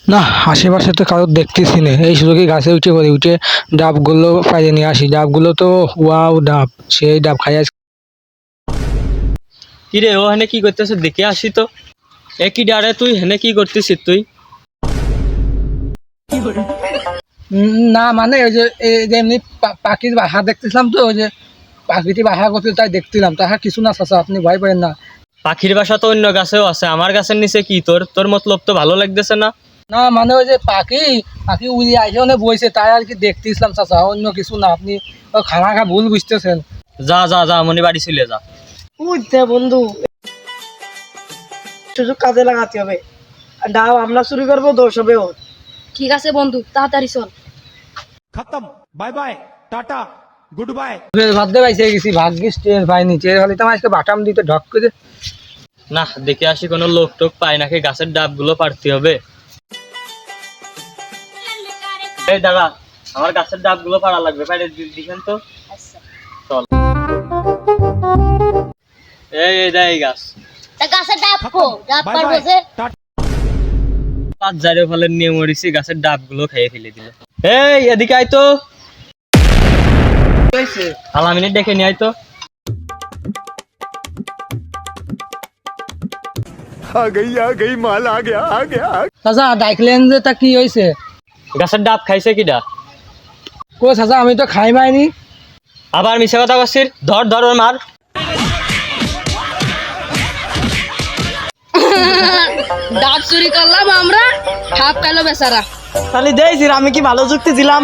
না, আশেপাশে তো কারোর দেখতেছি না। এই সুযোগে গাছে উঠে পড়ি, উঠে ডাবগুলো পাইরে নিয়ে আসি। ডাবগুলো তো ওয়াও ডাব, সেই ডাব খাই আজ। কিরে ও হেনে কি করতেছ দেখে আসি তো। একই ডারে তুই হেনে কি করতেছিস তুই? না মানে ওই যে এমনি পাখির বাসা দেখতেছিলাম, তো ওই যে পাখিটি বাসা করছিল তাই দেখছিলাম, তাহা কিছু না চাচা, আপনি ভয় পেন না। পাখির বাসা তো অন্য গাছেও আছে, আমার গাছের নিচে কি তোর তোর মতলব তো ভালো লাগতেছে না। না মানে ওই যে পাখি পাখি উড়ি আইসে ওখানে বইছে, তাই আর কি দেখতেছিলাম চাচা, অন্য কিছু না। আপনি খানা খা ভুল বুঝতেছেন। যা যা যা মনি বাড়ি চলে যা। বুঝতে বন্ধু, সুযোগ কাজে লাগাতে হবে। ডাব আমরা চুরি করবো, দোষ হবে ওর। ঠিক আছে বন্ধু, তাড়াতাড়ি চল। खत्म bye bye tata goodbye. ভাবতে পাইছে গেছি, ভাগ্যিস টের পাইনি, টের হলে তো আমার আজকে বাটাম দিতে ঢক করে। না দেখে আসি কোনো লোক টোক পাই নাকি, গাছের ডাব গুলো পারতে হবে। এই দাদা, আমার গাছের ডাব গুলো পাড়া লাগবে, পাড়ে দিবেন তো। চল। এই দেখ এই গাছ। তা গাছের ডাব কো, ডাব बाय পারবো बाय যে? टाटा। পাঁচ জারের ফলের নিয়ে মরিছি, গাছের ডাব গুলো খেয়ে ফেলে দিল। এই এদিকে আয় তো, আলামিনের ডেকে নিয়ে আয় তো। आ गई माल आ गया। চাচা ডাইকলেন যে, তা কি হয়েছে? গাছের ডাব খাইছে কিডা? কো চাচা, আমি তো খাই পাইনি। আবার মিশা কথা করছিস, ধর ধর ওর মার। ডাব চুরি করলাম আমরা, হাফ পেলো বেচারা। তাহলে দেখছি আমি কি ভালো যুক্তি দিলাম।